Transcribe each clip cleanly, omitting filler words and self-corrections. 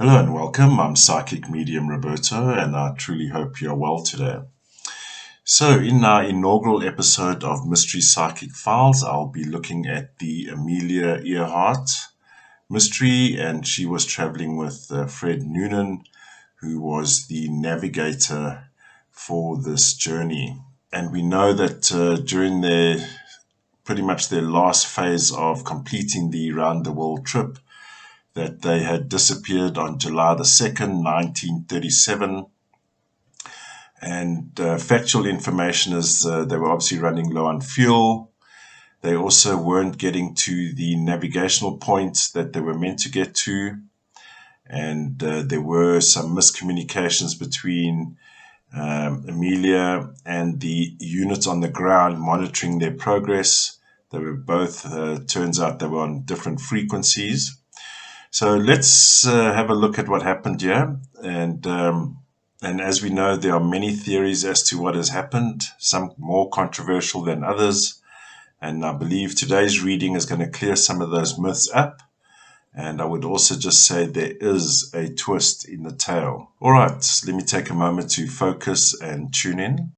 Hello and welcome. I'm Psychic Medium Roberto, and I truly hope you're well today. So, in our inaugural episode of Mystery Psychic Files, I'll be looking at the Amelia Earhart Mystery, and she was traveling with Fred Noonan, who was the navigator for this journey. And we know that during their pretty much their last phase of completing the round the world trip, that they had disappeared on July the 2nd, 1937. And factual information is they were obviously running low on fuel. They also weren't getting to the navigational point that they were meant to get to. And there were some miscommunications between Amelia and the unit on the ground monitoring their progress. They were both, turns out they were on different frequencies. So let's have a look at what happened here. And as we know, there are many theories as to what has happened, some more controversial than others. And I believe today's reading is going to clear some of those myths up. And I would also just say there is a twist in the tale. All right, let me take a moment to focus and tune in.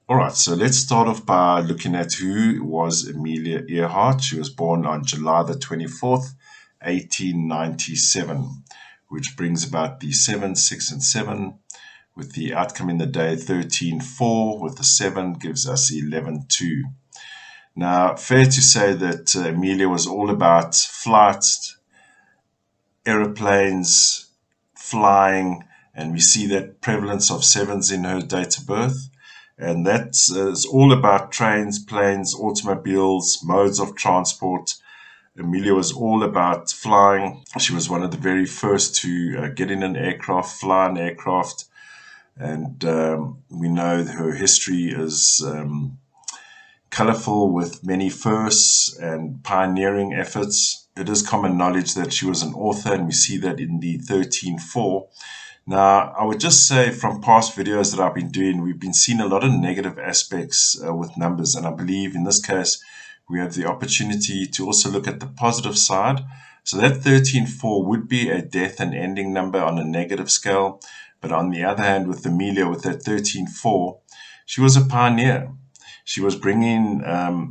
All right, so let's start off by looking at who was Amelia Earhart. She was born on July the 24th, 1897, which brings about the 7, 6, and 7, with the outcome in the day 13-4, with the 7 gives us 11-2. Now, fair to say that Amelia was all about flight, aeroplanes, flying, and we see that prevalence of 7s in her date of birth. And that's all about trains, planes, automobiles, modes of transport. Amelia was all about flying. She was one of the very first to get in an aircraft, fly an aircraft. And we know that her history is colorful with many firsts and pioneering efforts. It is common knowledge that she was an author, and we see that in the 13-4. Now, I would just say from past videos that I've been doing, we've been seeing a lot of negative aspects with numbers. And I believe in this case, we have the opportunity to also look at the positive side. So that 13-4 would be a death and ending number on a negative scale. But on the other hand, with Amelia, with that 13-4, she was a pioneer. She was bringing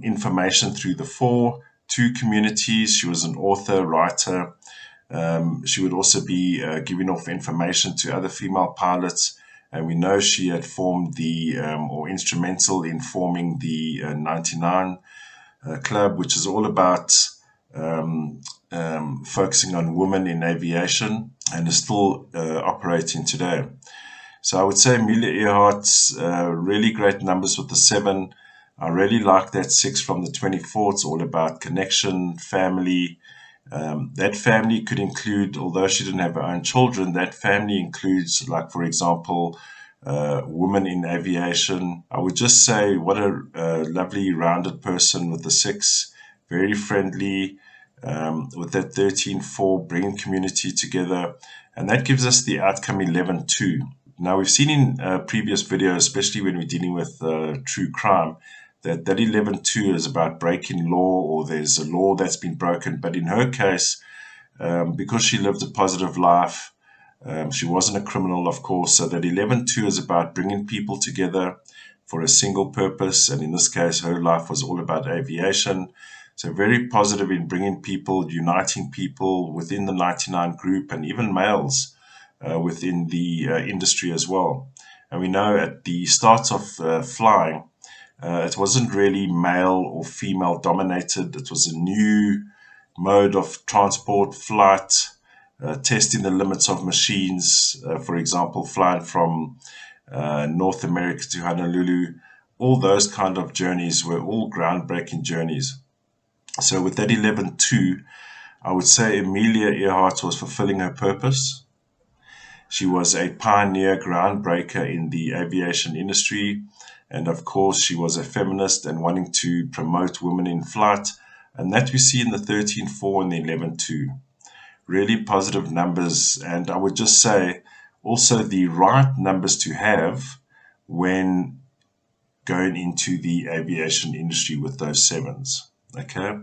information through the 4 to communities. She was an author, writer. She would also be giving off information to other female pilots, and we know she had formed the or instrumental in forming the 99 Club, which is all about focusing on women in aviation, and is still operating today. So I would say Amelia Earhart's really great numbers with the 7. I really like that 6 from the 24. It's all about connection, family. That family could include, although she didn't have her own children, that family includes, like, for example, women in aviation. I would just say what a lovely, rounded person with the 6, very friendly, with that 13-4, bringing community together. And that gives us the outcome 11-2. Now, we've seen in previous videos, especially when we're dealing with true crime, that 11-2 is about breaking law, or there's a law that's been broken. But in her case, because she lived a positive life, she wasn't a criminal, of course. So that 11-2 is about bringing people together for a single purpose. And in this case, her life was all about aviation. So very positive in bringing people, uniting people within the 99 group, and even males within the industry as well. And we know at the start of flying, it wasn't really male or female dominated. It was a new mode of transport, flight, testing the limits of machines. For example, flying from North America to Honolulu. All those kind of journeys were all groundbreaking journeys. So with that 11-2, I would say Amelia Earhart was fulfilling her purpose. She was a pioneer, groundbreaker in the aviation industry. And of course, she was a feminist and wanting to promote women in flight. And that we see in the 13-4 and the 11-2. Really positive numbers. And I would just say also the right numbers to have when going into the aviation industry with those 7s. Okay,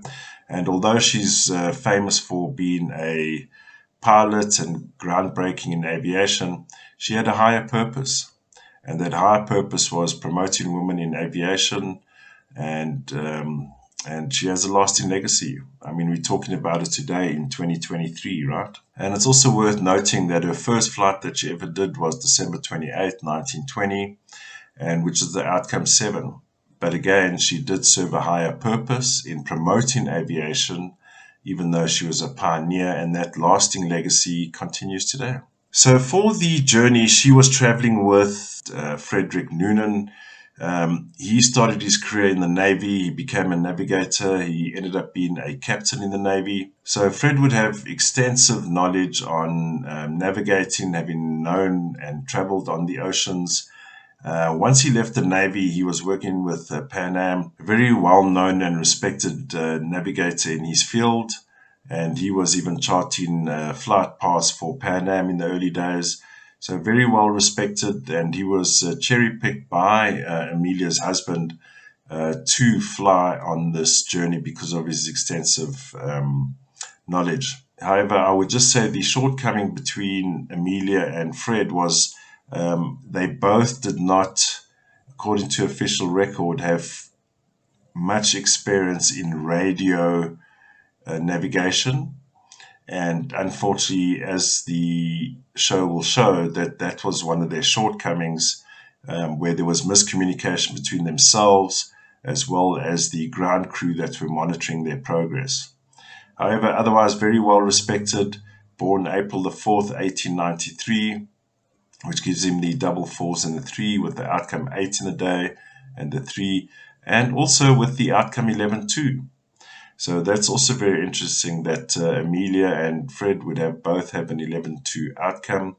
and although she's famous for being a pilot and groundbreaking in aviation, she had a higher purpose, and that higher purpose was promoting women in aviation, and she has a lasting legacy. I mean, we're talking about it today in 2023, right? And it's also worth noting that her first flight that she ever did was December 28, 1920, and which is the outcome 7. But again, she did serve a higher purpose in promoting aviation, even though she was a pioneer, and that lasting legacy continues today. So for the journey, she was traveling with Fred Noonan. He started his career in the Navy. He became a navigator. He ended up being a captain in the Navy. So Fred would have extensive knowledge on navigating, having known and traveled on the oceans. Once he left the Navy, he was working with Pan Am, a very well-known and respected navigator in his field, and he was even charting flight paths for Pan Am in the early days. So very well respected, and he was cherry-picked by Amelia's husband to fly on this journey because of his extensive knowledge. However, I would just say the shortcoming between Amelia and Fred was they both did not, according to official record, have much experience in radio navigation. And unfortunately, as the show will show, that was one of their shortcomings, where there was miscommunication between themselves as well as the ground crew that were monitoring their progress. However, otherwise very well respected, born April the 4th, 1893, which gives him the double 4s and the 3, with the outcome 8 in the day and the 3, and also with the outcome 11 too. So that's also very interesting that Amelia and Fred would both have an 11-2 outcome.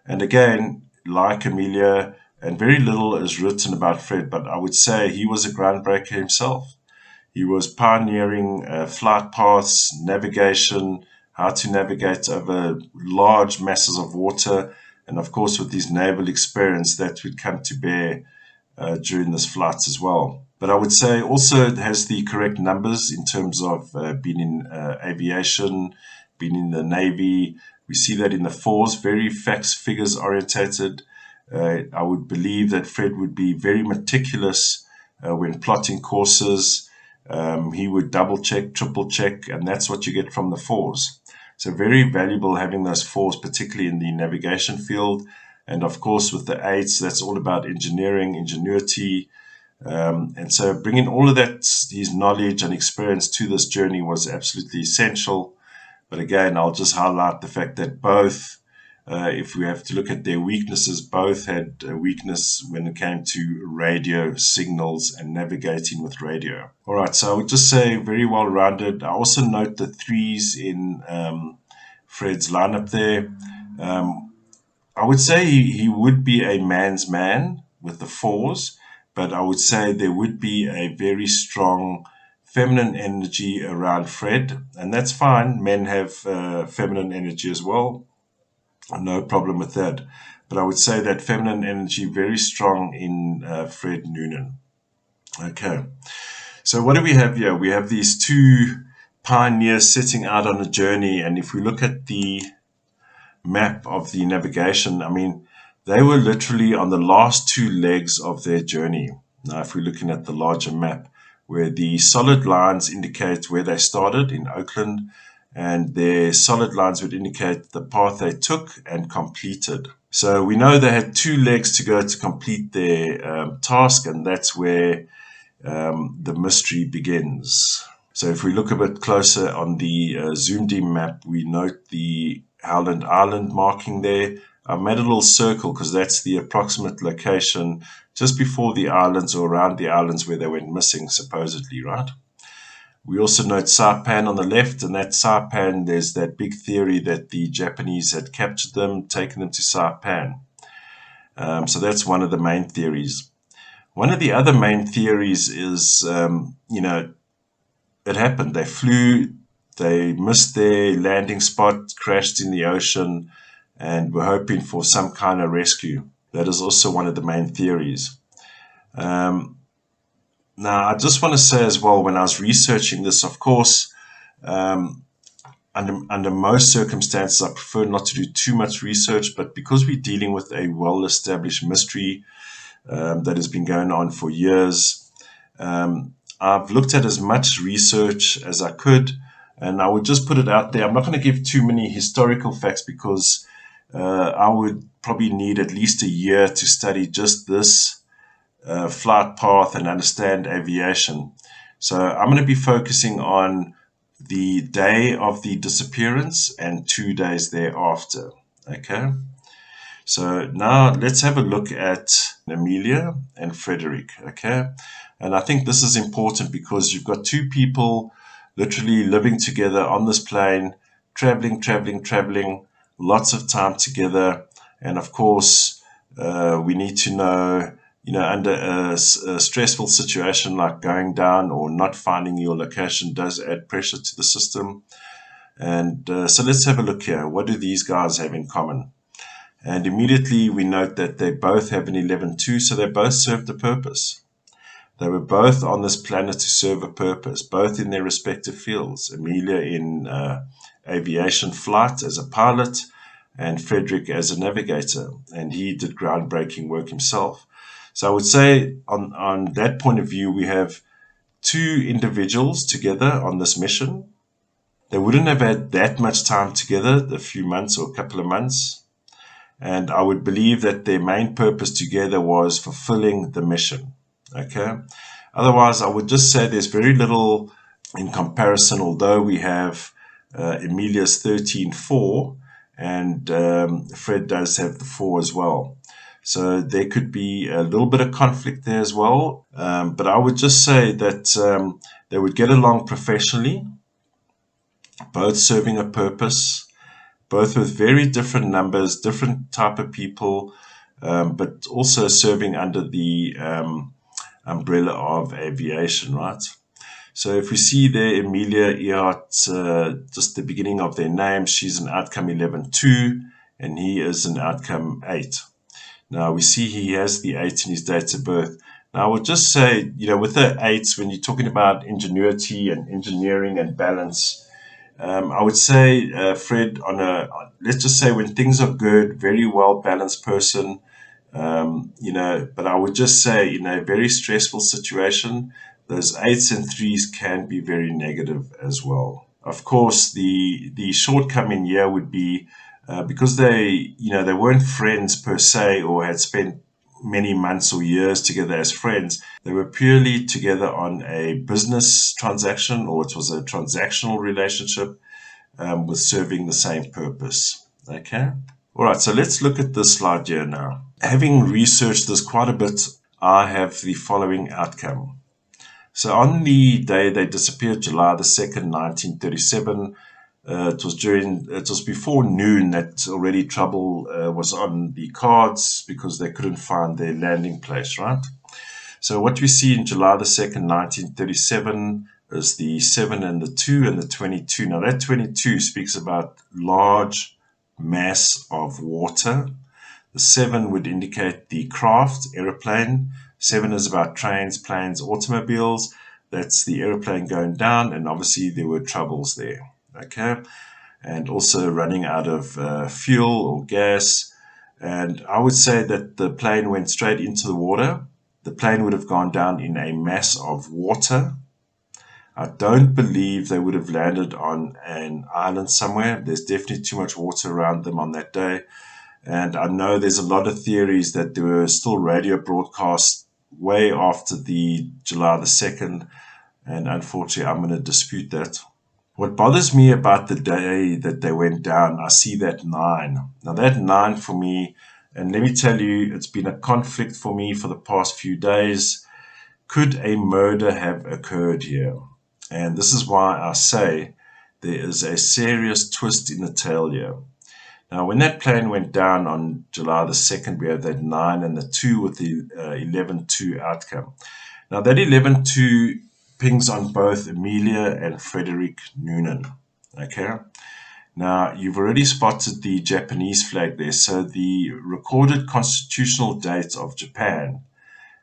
And again, like Amelia, and very little is written about Fred, but I would say he was a groundbreaker himself. He was pioneering flight paths, navigation, how to navigate over large masses of water, and of course with his naval experience that would come to bear during this flight as well. But I would say also it has the correct numbers in terms of being in aviation, being in the Navy. We see that in the 4s, very facts, figures orientated. I would believe that Fred would be very meticulous when plotting courses. He would double check, triple check, and that's what you get from the 4s. So very valuable having those 4s, particularly in the navigation field. And of course, with the 8s, that's all about engineering, ingenuity. And so bringing all of that, his knowledge and experience to this journey was absolutely essential. But again, I'll just highlight the fact that both, if we have to look at their weaknesses, both had a weakness when it came to radio signals and navigating with radio. All right, so I would just say very well rounded. I also note the 3s in Fred's lineup there. I would say he would be a man's man with the 4s. But I would say there would be a very strong feminine energy around Fred, and that's fine. Men have feminine energy as well. No problem with that. But I would say that feminine energy very strong in Fred Noonan. Okay. So what do we have here? We have these 2 pioneers setting out on a journey, and if we look at the map of the navigation, I mean, they were literally on the last 2 legs of their journey. Now, if we're looking at the larger map, where the solid lines indicate where they started in Oakland, and their solid lines would indicate the path they took and completed. So we know they had 2 legs to go to complete their task, and that's where the mystery begins. So if we look a bit closer on the zoomed in map, we note the Howland Island marking there. I made a little circle because that's the approximate location just before the islands or around the islands where they went missing, supposedly, right? We also note Saipan on the left, and that Saipan, there's that big theory that the Japanese had captured them, taken them to Saipan. So that's one of the main theories. One of the other main theories is, it happened. They flew, they missed their landing spot, crashed in the ocean, and we're hoping for some kind of rescue. That is also one of the main theories. Now, I just want to say as well, when I was researching this, of course, under most circumstances, I prefer not to do too much research, but because we're dealing with a well-established mystery that has been going on for years, I've looked at as much research as I could, and I would just put it out there. I'm not going to give too many historical facts because I would probably need at least a year to study just this flight path and understand aviation. So I'm going to be focusing on the day of the disappearance and 2 days thereafter. Okay. So now let's have a look at Amelia and Frederick. Okay. And I think this is important because you've got two people literally living together on this plane, traveling, lots of time together. And of course, we need to know, under a stressful situation like going down or not finding your location does add pressure to the system. And so let's have a look here. What do these guys have in common? And immediately we note that they both have an 11-2, so they both served a purpose. They were both on this planet to serve a purpose, both in their respective fields. Amelia in aviation flight as a pilot, and Frederick as a navigator. And he did groundbreaking work himself. So I would say on that point of view, we have two individuals together on this mission. They wouldn't have had that much time together, a few months or a couple of months. And I would believe that their main purpose together was fulfilling the mission. Okay. Otherwise, I would just say there's very little in comparison, although we have Amelia's 13-4 and Fred does have the 4 as well. So there could be a little bit of conflict there as well. But I would just say that they would get along professionally, both serving a purpose, both with very different numbers, different type of people, but also serving under the umbrella of aviation, right? So if we see there, Amelia Earhart, just the beginning of their name, she's an outcome 11-2, and he is an outcome 8. Now we see he has the 8 in his date of birth. Now I would just say, with the 8s, when you're talking about ingenuity and engineering and balance, I would say Fred, let's just say when things are good, very well balanced person, but I would just say in a very stressful situation, those 8s and 3s can be very negative as well. Of course, the shortcoming here would be because they weren't friends per se or had spent many months or years together as friends. They were purely together on a business transaction, or it was a transactional relationship with serving the same purpose. Okay. All right. So let's look at this slide here now. Having researched this quite a bit, I have the following outcome. So on the day they disappeared, July the 2nd, 1937, it was before noon that already trouble was on the cards because they couldn't find their landing place, right? So what we see in July the 2nd, 1937 is the 7 and the 2 and the 22. Now that 22 speaks about large mass of water. The 7 would indicate the craft, aeroplane. 7 is about trains, planes, automobiles. That's the aeroplane going down, and obviously there were troubles there. Okay, and also running out of fuel or gas. And I would say that the plane went straight into the water. The plane would have gone down in a mass of water. I don't believe they would have landed on an island somewhere. There's definitely too much water around them on that day. And I know there's a lot of theories that there were still radio broadcasts way after the July the 2nd. And unfortunately, I'm going to dispute that. What bothers me about the day that they went down, I see that 9. Now that 9 for me, and let me tell you, it's been a conflict for me for the past few days. Could a murder have occurred here? And this is why I say there is a serious twist in the tale here. Now, when that plane went down on July the 2nd, we had that 9 and the 2 with the 11-2 outcome. Now, that 11-2 pings on both Amelia and Frederick Noonan. Okay. Now, you've already spotted the Japanese flag there. So the recorded constitutional date of Japan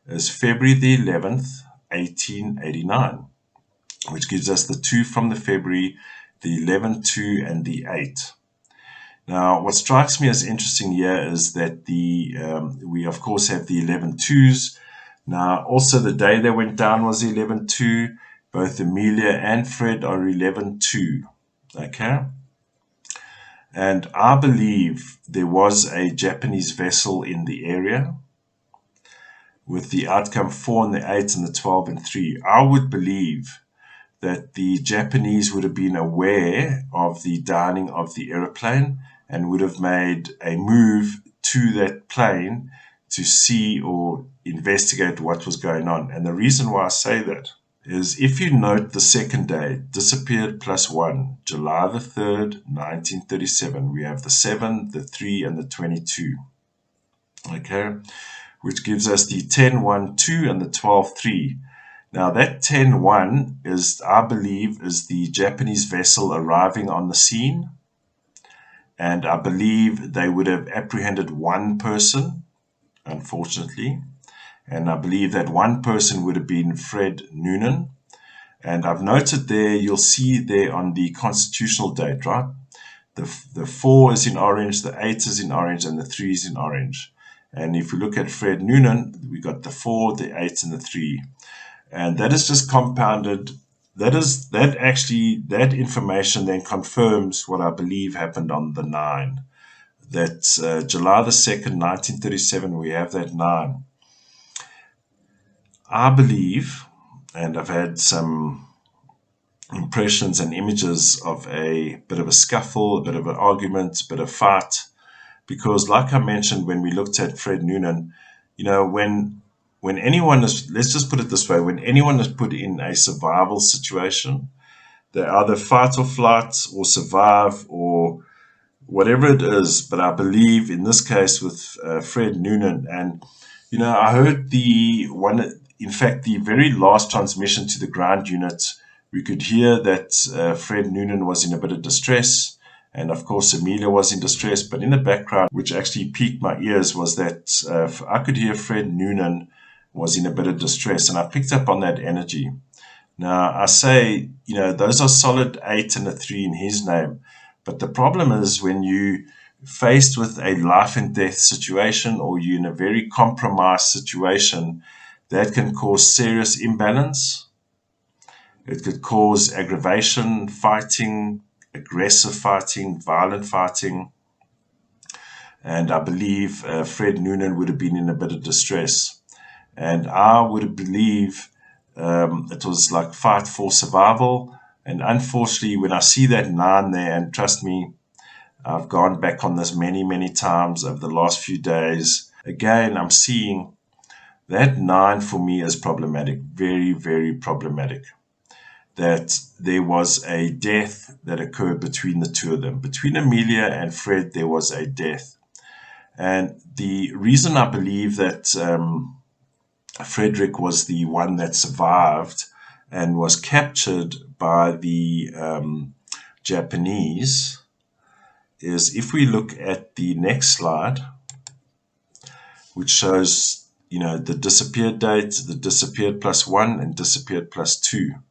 is February the 11th, 1889, which gives us the 2 from the February, the 11, 2, and the 8. Now, what strikes me as interesting here is that we of course have the 11 2s. Now, also the day they went down was 11 2. Both Amelia and Fred are 11 2. Okay? And I believe there was a Japanese vessel in the area with the outcome 4 and the 8 and the 12 and 3. I would believe that the Japanese would have been aware of the downing of the aeroplane and would have made a move to that plane to see or investigate what was going on. And the reason why I say that is if you note the second day, disappeared +1, July the 3rd, 1937, we have the 7, the 3, and the 22. Okay, which gives us the 10, 1, 2, and the 12, 3. Now that 10, 1 is, I believe, is the Japanese vessel arriving on the scene. And I believe they would have apprehended one person, unfortunately. And I believe that one person would have been Fred Noonan. And I've noted there, you'll see there on the constitutional date, right? The 4 is in orange, the 8 is in orange, and the 3 is in orange. And if we look at Fred Noonan, we got the 4, the 8, and the 3. And that is just compounded. That information then confirms what I believe happened on the 9. That's July the 2nd, 1937, we have that 9. I believe, and I've had some impressions and images of a bit of a scuffle, a bit of an argument, a bit of fight, because like I mentioned when we looked at Fred Noonan, you know, when anyone is, let's just put it this way, when anyone is put in a survival situation, they either fight or flight or survive or whatever it is. But I believe in this case with Fred Noonan, and you know, I heard in fact, the very last transmission to the ground unit, we could hear that Fred Noonan was in a bit of distress. And of course, Amelia was in distress. But in the background, which actually piqued my ears, was that I could hear Fred Noonan was in a bit of distress. And I picked up on that energy. Now, I say, you know, those are solid 8 and a 3 in his name. But the problem is when you faced with a life and death situation, or you're in a very compromised situation, that can cause serious imbalance. It could cause aggravation, fighting, aggressive fighting, violent fighting. And I believe Fred Noonan would have been in a bit of distress. And I would believe it was like fight for survival. And unfortunately, when I see that 9 there, and trust me, I've gone back on this many, many times over the last few days. Again, I'm seeing that 9 for me is problematic, very, very problematic. That there was a death that occurred between the two of them. Between Amelia and Fred, there was a death. And the reason I believe that Frederick was the one that survived and was captured by the Japanese is if we look at the next slide, which shows, you know, the disappeared date, the disappeared +1 and disappeared +2.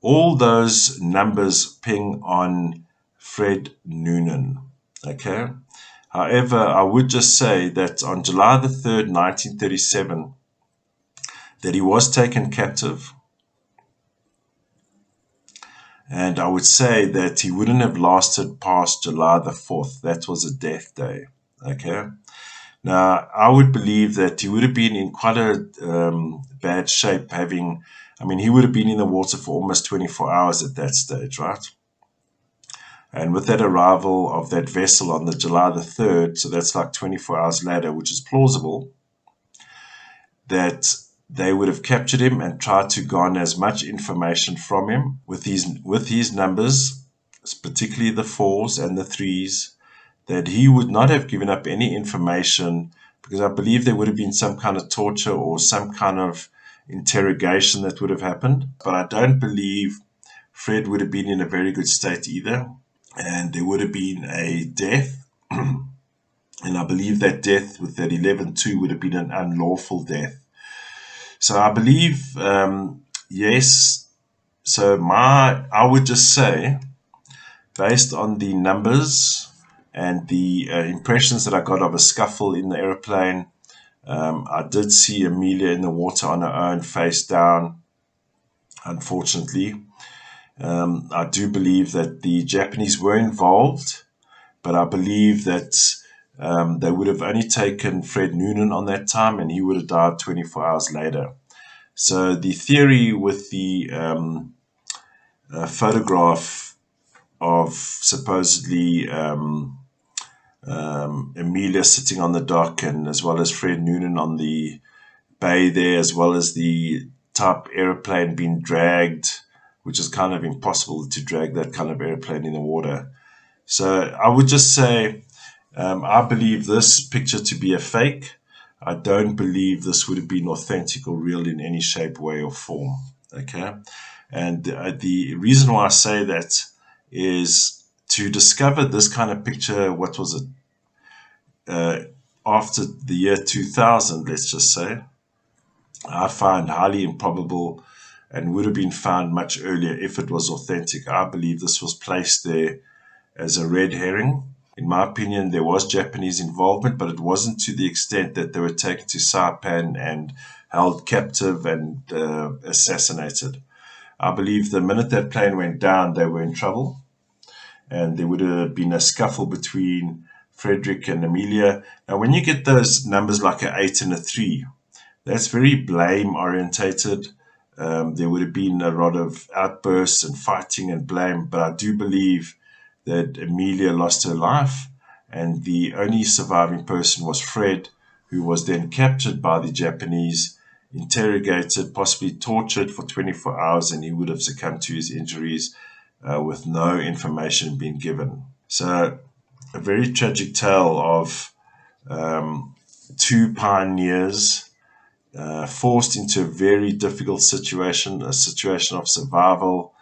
All those numbers ping on Fred Noonan, okay? However, I would just say that on July the 3rd, 1937, that he was taken captive. And I would say that he wouldn't have lasted past July the 4th. That was a death day, okay? Now, I would believe that he would have been in quite a bad shape he would have been in the water for almost 24 hours at that stage, right? And with that arrival of that vessel on the July the 3rd, so that's like 24 hours later, which is plausible, that they would have captured him and tried to garner as much information from him with his numbers, particularly the 4s and the 3s, that he would not have given up any information, because I believe there would have been some kind of torture or some kind of interrogation that would have happened. But I don't believe Fred would have been in a very good state either. And there would have been a death. And I believe that death with that 11-2 would have been an unlawful death. So I believe, yes. So I would just say, based on the numbers and the impressions that I got of a scuffle in the aeroplane, I did see Amelia in the water on her own, face down, unfortunately. I do believe that the Japanese were involved, but I believe that they would have only taken Fred Noonan on that time and he would have died 24 hours later. So the theory with the photograph of supposedly Amelia sitting on the dock, and as well as Fred Noonan on the bay there, as well as the type airplane being dragged, which is kind of impossible to drag that kind of airplane in the water. So I would just say, I believe this picture to be a fake. I don't believe this would have been authentic or real in any shape, way, or form. Okay. And the reason why I say that is to discover this kind of picture, what was it, after the year 2000, let's just say, I find highly improbable and would have been found much earlier if it was authentic. I believe this was placed there as a red herring. In my opinion, there was Japanese involvement, but it wasn't to the extent that they were taken to Saipan and held captive and assassinated. I believe the minute that plane went down, they were in trouble, and there would have been a scuffle between Frederick and Amelia. Now, when you get those numbers like an 8 and a 3, that's very blame orientated. There would have been a lot of outbursts and fighting and blame, but I do believe that Amelia lost her life, and the only surviving person was Fred, who was then captured by the Japanese, interrogated, possibly tortured for 24 hours, and he would have succumbed to his injuries with no information being given. So, a very tragic tale of two pioneers forced into a very difficult situation, a situation of survival.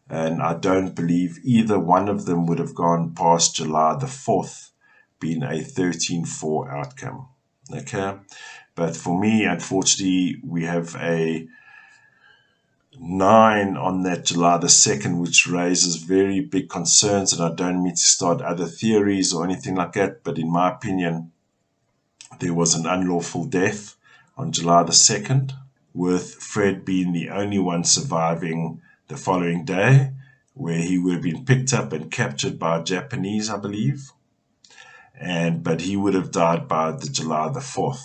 And I don't believe either one of them would have gone past July the 4th, being a 13-4 outcome. Okay. But for me, unfortunately, we have a 9 on that July the 2nd, which raises very big concerns. And I don't mean to start other theories or anything like that. But in my opinion, there was an unlawful death on July the 2nd, with Fred being the only one surviving the following day, where he would have been picked up and captured by Japanese, I believe, but he would have died by the July the 4th.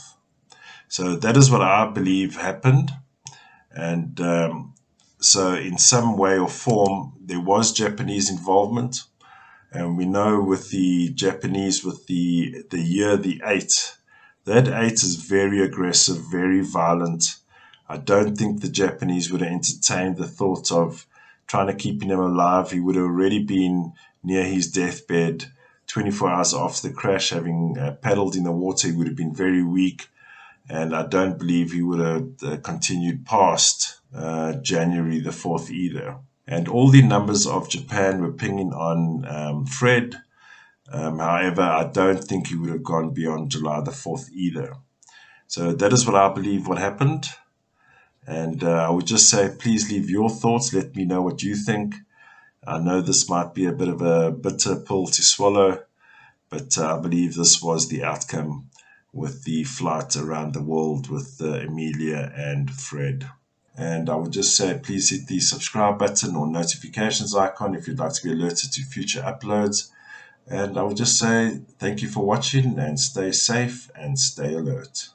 So that is what I believe happened, and so in some way or form there was Japanese involvement, and we know with the Japanese, with the year the 8, that 8 is very aggressive, very violent. I don't think the Japanese would have entertained the thought of trying to keep him alive. He would have already been near his deathbed 24 hours after the crash, having paddled in the water. He would have been very weak, and I don't believe he would have continued past January the 4th either. And all the numbers of Japan were pinging on Fred. However, I don't think he would have gone beyond July the 4th either. So that is what I believe what happened. And I would just say, please leave your thoughts. Let me know what you think. I know this might be a bit of a bitter pill to swallow, but I believe this was the outcome with the flight around the world with Amelia and Fred. And I would just say, please hit the subscribe button or notifications icon if you'd like to be alerted to future uploads. And I would just say thank you for watching, and stay safe and stay alert.